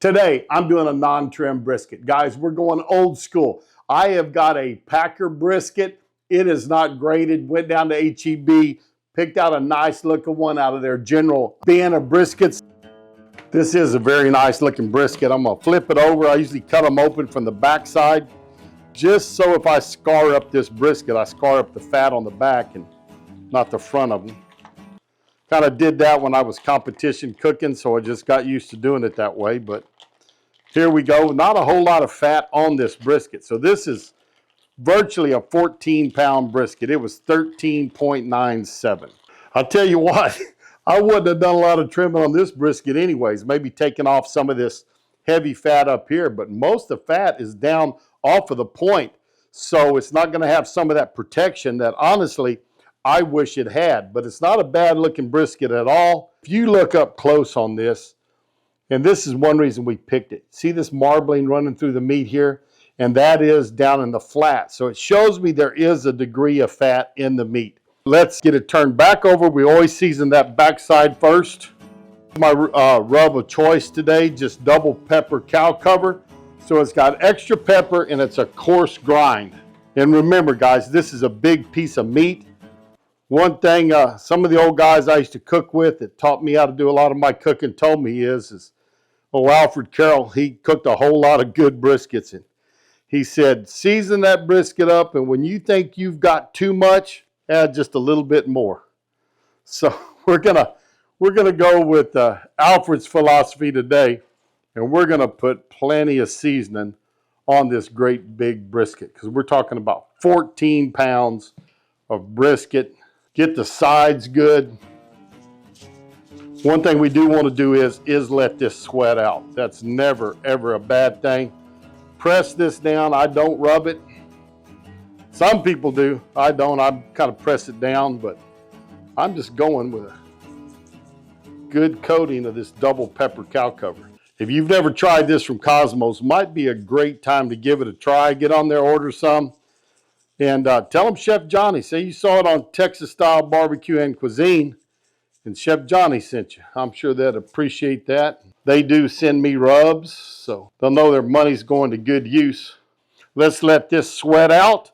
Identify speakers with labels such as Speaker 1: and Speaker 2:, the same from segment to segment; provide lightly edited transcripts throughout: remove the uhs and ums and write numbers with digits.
Speaker 1: Today, I'm doing a non-trim brisket. Guys, we're going old school. I have got a Packer brisket. It is not graded. Went down to HEB, picked out a nice looking one out of their general bin of briskets. This is a very nice looking brisket. I'm gonna flip it over. I usually cut them open from the back side, just so if I scar up this brisket, I scar up the fat on the back and not the front of them. Kind of did that when I was competition cooking, so I just got used to doing it that way. But here we go. Not a whole lot of fat on this brisket. So this is virtually a 14-pound brisket. It was 13.97. I'll tell you what, I wouldn't have done a lot of trimming on this brisket anyways. Maybe taking off some of this heavy fat up here, but most of the fat is down off of the point. So it's not going to have some of that protection that honestly I wish it had, but it's not a bad looking brisket at all. If you look up close on this, and this is one reason we picked it. See this marbling running through the meat here? And that is down in the flat. So it shows me there is a degree of fat in the meat. Let's get it turned back over. We always season that backside first. My rub of choice today, just double pepper cow cover. So it's got extra pepper and it's a coarse grind. And remember guys, this is a big piece of meat. One thing some of the old guys I used to cook with that taught me how to do a lot of my cooking told me is Alfred Carroll, he cooked a whole lot of good briskets. And he said, season that brisket up, and when you think you've got too much, add just a little bit more. So we're gonna go with Alfred's philosophy today, and we're gonna put plenty of seasoning on this great big brisket because we're talking about 14 pounds of brisket. Get the sides good. One thing we do want to do is let this sweat out. That's never, ever a bad thing. Press this down. I don't rub it. Some people do. I don't. I kind of press it down, but I'm just going with a good coating of this double pepper cow cover. If you've never tried this from Cosmos, might be a great time to give it a try. Get on there, order some. And tell them Chef Johnny. Say you saw it on Texas Style Barbecue and Cuisine, and Chef Johnny sent you. I'm sure they'd appreciate that. They do send me rubs, so they'll know their money's going to good use. Let's let this sweat out.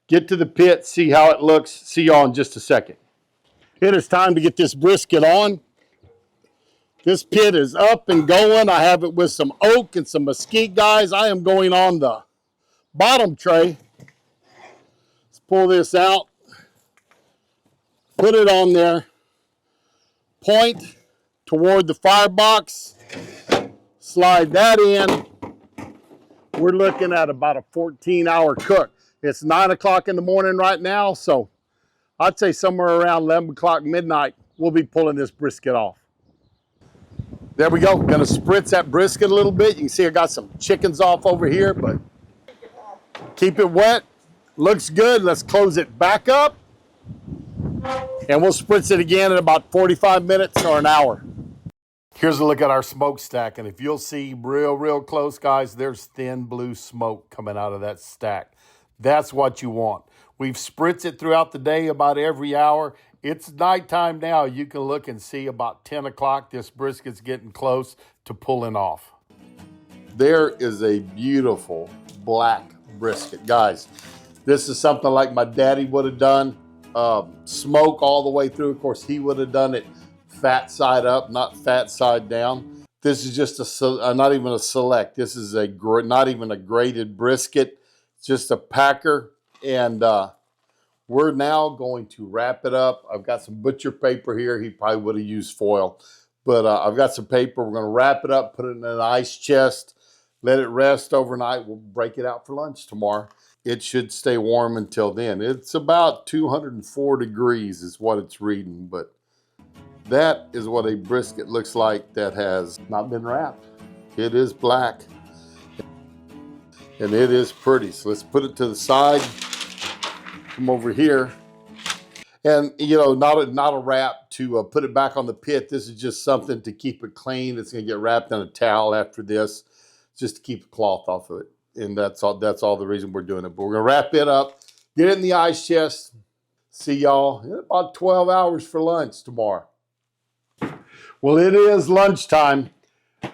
Speaker 1: Get to the pit, see how it looks. See y'all in just a second. It is time to get this brisket on. This pit is up and going. I have it with some oak and some mesquite, guys. I am going on the bottom tray. Pull this out, put it on there, point toward the firebox, slide that in. We're looking at about a 14-hour cook. It's 9 o'clock in the morning right now, so I'd say somewhere around 11 o'clock midnight, we'll be pulling this brisket off. There we go. Gonna spritz that brisket a little bit. You can see I got some chickens off over here, but keep it wet. Looks good. Let's close it back up. And we'll spritz it again in about 45 minutes or an hour. Here's a look at our smokestack. And if you'll see real close, guys, there's thin blue smoke coming out of that stack. That's what you want. We've spritzed it throughout the day about every hour. It's nighttime now. You can look and see about 10 o'clock. This brisket's getting close to pulling off. There is a beautiful black brisket. Guys, this is something like my daddy would have done. Smoke all the way through. Of course, he would have done it fat side up, not fat side down. This is just not even a select. This is not even a graded brisket. It's just a Packer. And we're now going to wrap it up. I've got some butcher paper here. He probably would have used foil. But I've got some paper. We're going to wrap it up, put it in an ice chest, let it rest overnight. We'll break it out for lunch tomorrow. It should stay warm until then. It's about 204 degrees is what it's reading, but that is what a brisket looks like that has not been wrapped. It is black, and it is pretty. So let's put it to the side. Come over here. And, you know, not a wrap to put it back on the pit. This is just something to keep it clean. It's going to get wrapped in a towel after this, just to keep the cloth off of it. And that's all the reason we're doing it. But we're going to wrap it up, get it in the ice chest. See y'all in about 12 hours for lunch tomorrow. Well, it is lunchtime.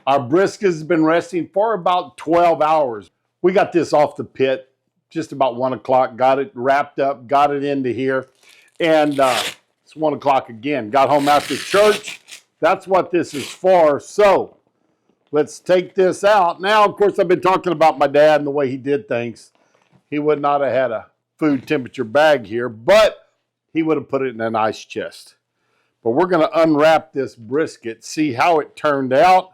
Speaker 1: Our brisket has been resting for about 12 hours. We got this off the pit just about 1 o'clock, got it wrapped up, got it into here, and it's 1 o'clock again. Got home after church. That's what this is for. So let's take this out. Now, of course, I've been talking about my dad and the way he did things. He would not have had a food temperature bag here, but he would have put it in an ice chest. But we're going to unwrap this brisket, see how it turned out,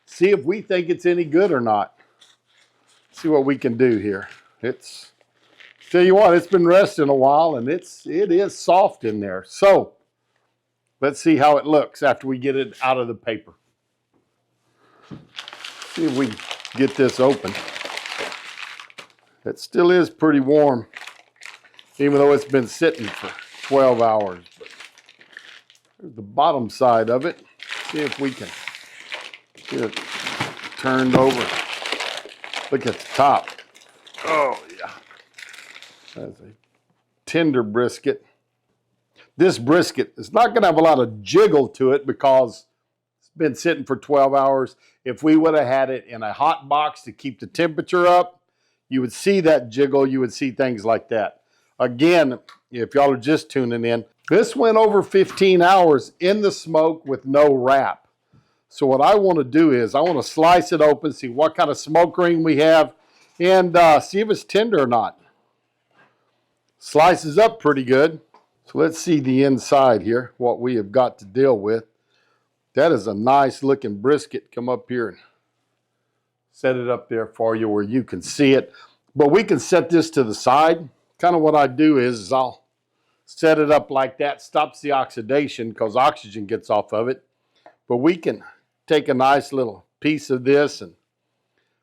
Speaker 1: see if we think it's any good or not. See what we can do here. Tell you what, it's been resting a while, and it is soft in there. So let's see how it looks after we get it out of the paper. See if we can get this open. It still is pretty warm, even though it's been sitting for 12 hours. But there's the bottom side of it. See if we can get it turned over. Look at the top. Oh, yeah. That's a tender brisket. This brisket is not going to have a lot of jiggle to it because it's been sitting for 12 hours. If we would have had it in a hot box to keep the temperature up, you would see that jiggle. You would see things like that. Again, if y'all are just tuning in, this went over 15 hours in the smoke with no wrap. So what I want to do is I want to slice it open, see what kind of smoke ring we have, and see if it's tender or not. Slices up pretty good. So let's see the inside here, what we have got to deal with. That is a nice looking brisket. Come up here and set it up there for you where you can see it. But we can set this to the side. Kind of what I do is I'll set it up like that, stops the oxidation because oxygen gets off of it. But we can take a nice little piece of this and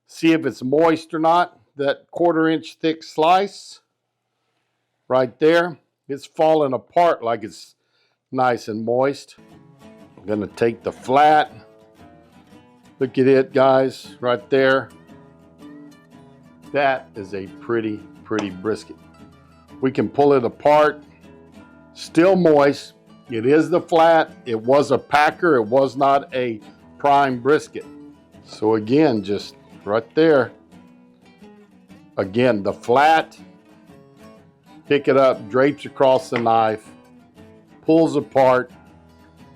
Speaker 1: see if it's moist or not. That 1/4 inch thick slice right there, it's falling apart like it's nice and moist. I'm going to take the flat. Look at it, guys, right there. That is a pretty brisket. We can pull it apart. Still moist. It is the flat. It was a packer. It was not a prime brisket. So again, just right there. Again, the flat. Pick it up, drapes across the knife, pulls apart.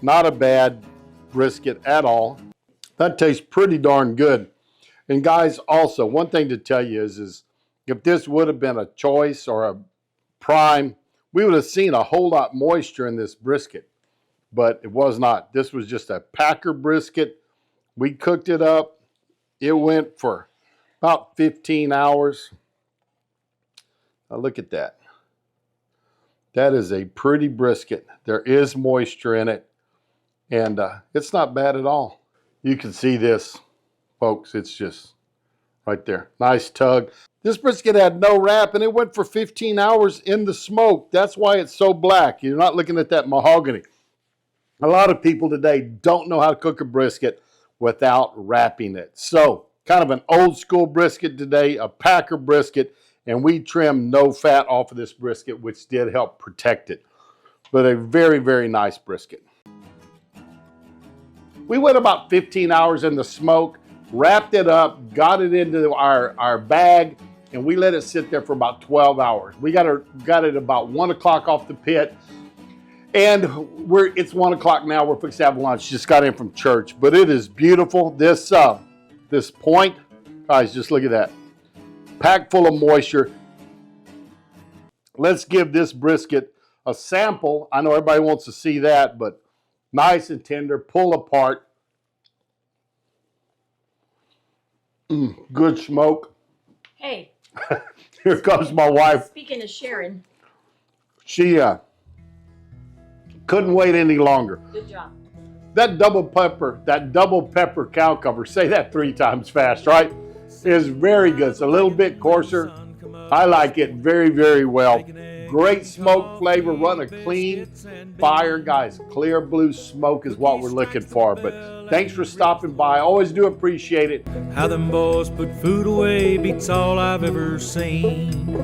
Speaker 1: Not a bad brisket at all. That tastes pretty darn good. And guys, also, one thing to tell you is if this would have been a choice or a prime, we would have seen a whole lot moisture in this brisket. But it was not. This was just a packer brisket. We cooked it up. It went for about 15 hours. Now look at that. That is a pretty brisket. There is moisture in it. And it's not bad at all. You can see this, folks. It's just right there. Nice tug. This brisket had no wrap, and it went for 15 hours in the smoke. That's why it's so black. You're not looking at that mahogany. A lot of people today don't know how to cook a brisket without wrapping it. So, kind of an old school brisket today, a packer brisket, and we trimmed no fat off of this brisket, which did help protect it. But a very nice brisket. We went about 15 hours in the smoke, wrapped it up, got it into our bag, and we let it sit there for about 12 hours. We got it about 1 o'clock off the pit, and it's 1 o'clock now. We're fixing to have lunch. Just got in from church, but it is beautiful. This point, guys, just look at that. Packed full of moisture. Let's give this brisket a sample. I know everybody wants to see that, but nice and tender, pull apart. Good smoke.
Speaker 2: Hey.
Speaker 1: Here comes my wife.
Speaker 2: Speaking of Sharon.
Speaker 1: She couldn't wait any longer.
Speaker 2: Good job.
Speaker 1: That double pepper cow cover, say that 3 times fast, right? Is very good. It's a little bit coarser. I like it very well. Great smoke flavor. Run a clean fire, guys. Clear blue smoke is what we're looking for. But thanks for stopping by. Always do appreciate it.
Speaker 3: How them boys put food away beats all I've ever seen.